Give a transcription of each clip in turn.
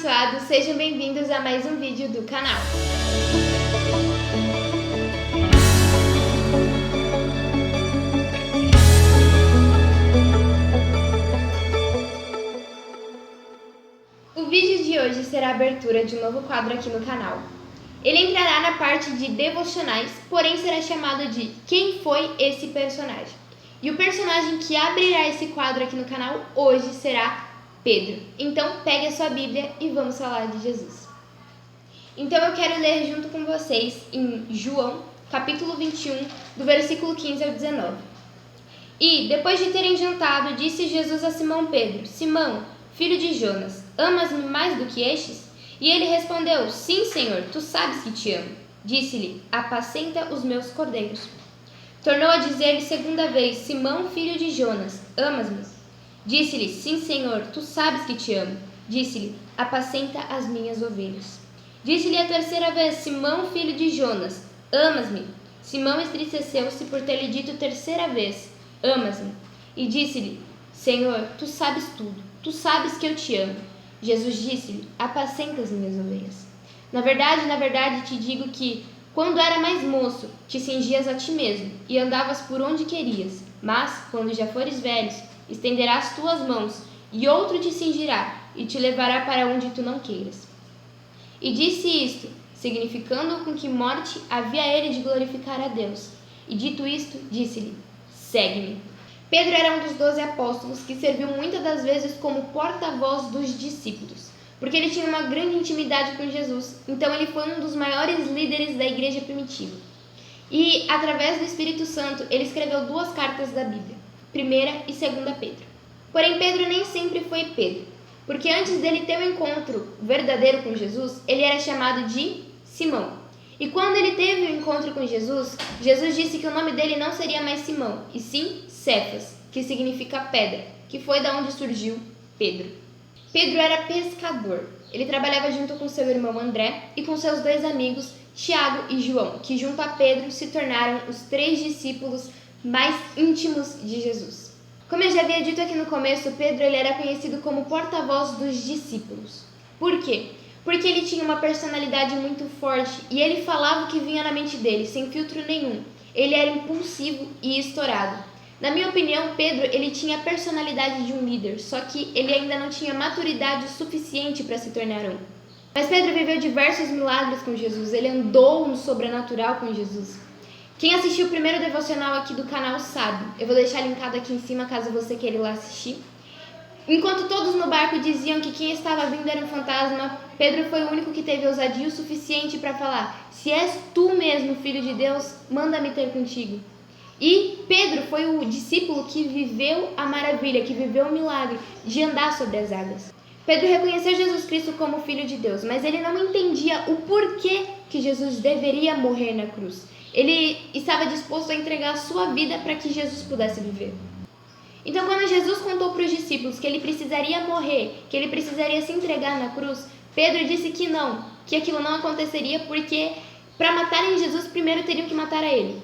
abençoados, sejam bem-vindos a mais um vídeo do canal. O vídeo de hoje será a abertura de um novo quadro aqui no canal. Ele entrará na parte de devocionais, porém será chamado de Quem Foi Esse Personagem? E o personagem que abrirá esse quadro aqui no canal hoje será Pedro. Então pegue a sua Bíblia e vamos falar de Jesus. Então eu quero ler junto com vocês em João, capítulo 21, do versículo 15 ao 19. E, depois de terem jantado, disse Jesus a Simão Pedro: Simão, filho de Jonas, amas-me mais do que estes? E ele respondeu: Sim, Senhor, tu sabes que te amo. Disse-lhe: Apacenta os meus cordeiros. Tornou a dizer-lhe segunda vez: Simão, filho de Jonas, amas-me? Disse-lhe: Sim, Senhor, tu sabes que te amo. Disse-lhe: Apacenta as minhas ovelhas. Disse-lhe a terceira vez: Simão, filho de Jonas, amas-me? Simão entristeceu-se por ter lhe dito terceira vez: Amas-me? E disse-lhe: Senhor, tu sabes tudo, tu sabes que eu te amo. Jesus disse-lhe: Apacenta as minhas ovelhas. Na verdade, te digo que, quando era mais moço, te cingias a ti mesmo e andavas por onde querias. Mas, quando já fores velho, estenderás tuas mãos, e outro te cingirá e te levará para onde tu não queiras. E disse isto, significando com que morte havia ele de glorificar a Deus. E dito isto, disse-lhe: Segue-me. Pedro era um dos 12 apóstolos que serviu muitas das vezes como porta-voz dos discípulos, porque ele tinha uma grande intimidade com Jesus, então ele foi um dos maiores líderes da igreja primitiva. E, através do Espírito Santo, ele escreveu 2 cartas da Bíblia, 1ª e 2ª Pedro. Porém, Pedro nem sempre foi Pedro, porque antes dele ter um encontro verdadeiro com Jesus, ele era chamado de Simão. E quando ele teve o encontro com Jesus, Jesus disse que o nome dele não seria mais Simão, e sim Cefas, que significa pedra, que foi da onde surgiu Pedro. Pedro era pescador. Ele trabalhava junto com seu irmão André e com seus 2 amigos, Tiago e João, que junto a Pedro se tornaram os 3 discípulos mais íntimos de Jesus. Como eu já havia dito aqui no começo, Pedro ele era conhecido como porta-voz dos discípulos. Por quê? Porque ele tinha uma personalidade muito forte e ele falava o que vinha na mente dele, sem filtro nenhum. Ele era impulsivo e estourado. Na minha opinião, Pedro ele tinha a personalidade de um líder, só que ele ainda não tinha maturidade suficiente para se tornar um. Mas Pedro viveu diversos milagres com Jesus, ele andou no sobrenatural com Jesus. Quem assistiu o primeiro devocional aqui do canal sabe. Eu vou deixar linkado aqui em cima caso você queira ir lá assistir. Enquanto todos no barco diziam que quem estava vindo era um fantasma, Pedro foi o único que teve ousadia o suficiente para falar: Se és tu mesmo, filho de Deus, manda-me ter contigo. E Pedro foi o discípulo que viveu a maravilha, que viveu o milagre de andar sobre as águas. Pedro reconheceu Jesus Cristo como Filho de Deus, mas ele não entendia o porquê que Jesus deveria morrer na cruz. Ele estava disposto a entregar a sua vida para que Jesus pudesse viver. Então, quando Jesus contou para os discípulos que ele precisaria morrer, que ele precisaria se entregar na cruz, Pedro disse que não, que aquilo não aconteceria porque para matarem Jesus, primeiro teriam que matar a ele.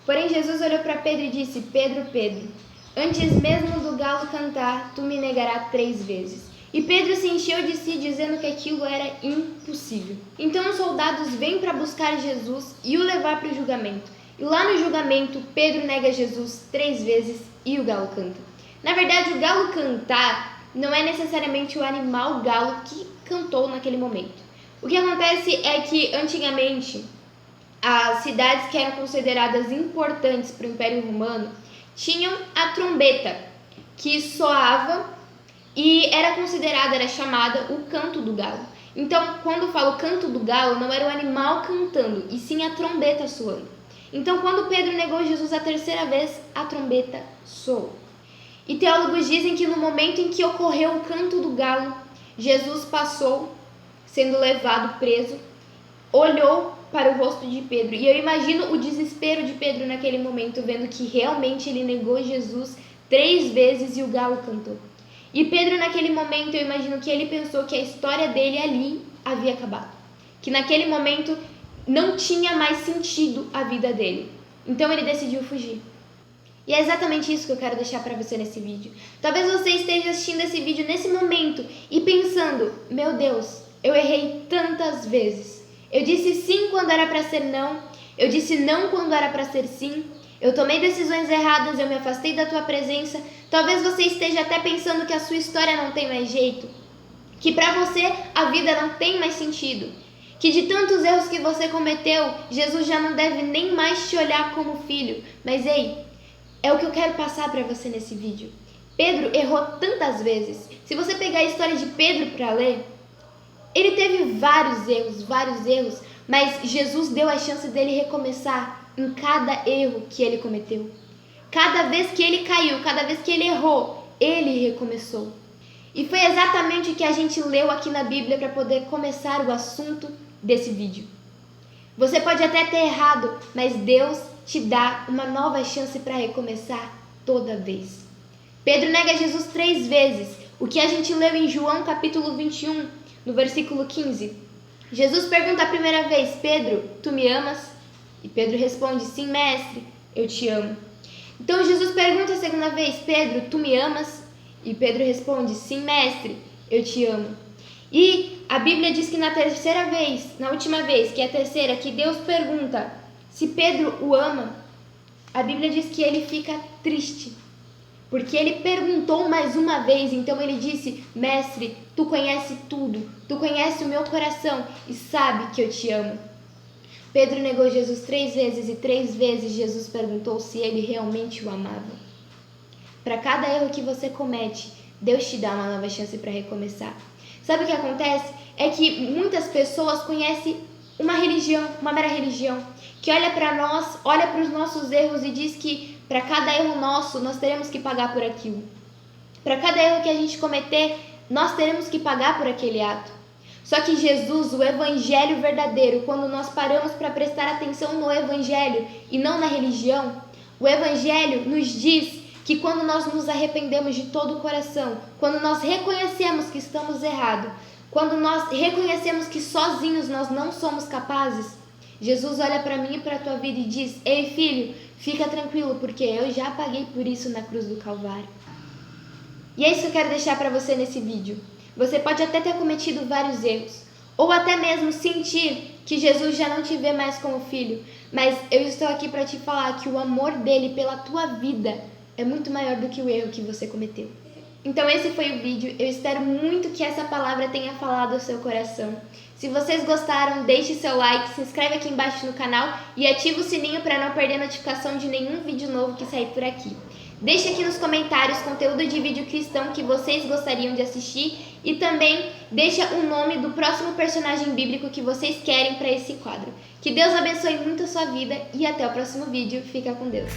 Porém, Jesus olhou para Pedro e disse: Pedro, Pedro, antes mesmo do galo cantar, tu me negarás 3 vezes. E Pedro se encheu de si, dizendo que aquilo era impossível. Então os soldados vêm para buscar Jesus e o levar para o julgamento. E lá no julgamento, Pedro nega Jesus 3 vezes e o galo canta. Na verdade, o galo cantar não é necessariamente o animal galo que cantou naquele momento. O que acontece é que, antigamente, as cidades que eram consideradas importantes para o Império Romano tinham a trombeta, que soava e era chamada o canto do galo. Então, quando eu falo canto do galo, não era o animal cantando, e sim a trombeta soando. Então, quando Pedro negou Jesus a 3ª vez, a trombeta soou. E teólogos dizem que no momento em que ocorreu o canto do galo, Jesus passou, sendo levado preso, olhou para o rosto de Pedro. E eu imagino o desespero de Pedro naquele momento, vendo que realmente ele negou Jesus 3 vezes e o galo cantou. E Pedro, naquele momento, eu imagino que ele pensou que a história dele ali havia acabado. Que naquele momento não tinha mais sentido a vida dele. Então ele decidiu fugir. E é exatamente isso que eu quero deixar para você nesse vídeo. Talvez você esteja assistindo esse vídeo nesse momento e pensando: meu Deus, eu errei tantas vezes. Eu disse sim quando era para ser não. Eu disse não quando era para ser sim. Eu tomei decisões erradas, eu me afastei da tua presença. Talvez você esteja até pensando que a sua história não tem mais jeito, que para você a vida não tem mais sentido, que de tantos erros que você cometeu, Jesus já não deve nem mais te olhar como filho. Mas ei, é o que eu quero passar para você nesse vídeo. Pedro errou tantas vezes. Se você pegar a história de Pedro para ler, ele teve vários erros, mas Jesus deu a chance dele recomeçar em cada erro que ele cometeu. Cada vez que ele caiu, cada vez que ele errou, ele recomeçou. E foi exatamente o que a gente leu aqui na Bíblia para poder começar o assunto desse vídeo. Você pode até ter errado, mas Deus te dá uma nova chance para recomeçar toda vez. Pedro nega Jesus 3 vezes, o que a gente leu em João capítulo 21, no versículo 15. Jesus pergunta a primeira vez: Pedro, tu me amas? E Pedro responde: sim, mestre, eu te amo. Então Jesus pergunta a segunda vez: Pedro, tu me amas? E Pedro responde: sim, mestre, eu te amo. E a Bíblia diz que na terceira vez, na última vez, que é a terceira, que Deus pergunta se Pedro o ama, a Bíblia diz que ele fica triste, porque ele perguntou mais uma vez. Então ele disse: mestre, tu conhece tudo, tu conhece o meu coração e sabe que eu te amo. Pedro negou Jesus 3 vezes e 3 vezes Jesus perguntou se ele realmente o amava. Para cada erro que você comete, Deus te dá uma nova chance para recomeçar. Sabe o que acontece? É que muitas pessoas conhecem uma religião, uma mera religião, que olha para nós, olha para os nossos erros e diz que para cada erro nosso, nós teremos que pagar por aquilo. Para cada erro que a gente cometer, nós teremos que pagar por aquele ato. Só que Jesus, o evangelho verdadeiro, quando nós paramos para prestar atenção no evangelho e não na religião, o evangelho nos diz que quando nós nos arrependemos de todo o coração, quando nós reconhecemos que estamos errados, quando nós reconhecemos que sozinhos nós não somos capazes, Jesus olha para mim e para a tua vida e diz: ei filho, fica tranquilo, porque eu já paguei por isso na cruz do Calvário. E é isso que eu quero deixar para você nesse vídeo. Você pode até ter cometido vários erros, ou até mesmo sentir que Jesus já não te vê mais como filho, mas eu estou aqui para te falar que o amor dele pela tua vida é muito maior do que o erro que você cometeu. Então esse foi o vídeo, eu espero muito que essa palavra tenha falado ao seu coração. Se vocês gostaram, deixe seu like, se inscreve aqui embaixo no canal e ativa o sininho para não perder notificação de nenhum vídeo novo que sair por aqui. Deixe aqui nos comentários conteúdo de vídeo cristão que vocês gostariam de assistir e também deixa o nome do próximo personagem bíblico que vocês querem para esse quadro. Que Deus abençoe muito a sua vida e até o próximo vídeo. Fica com Deus.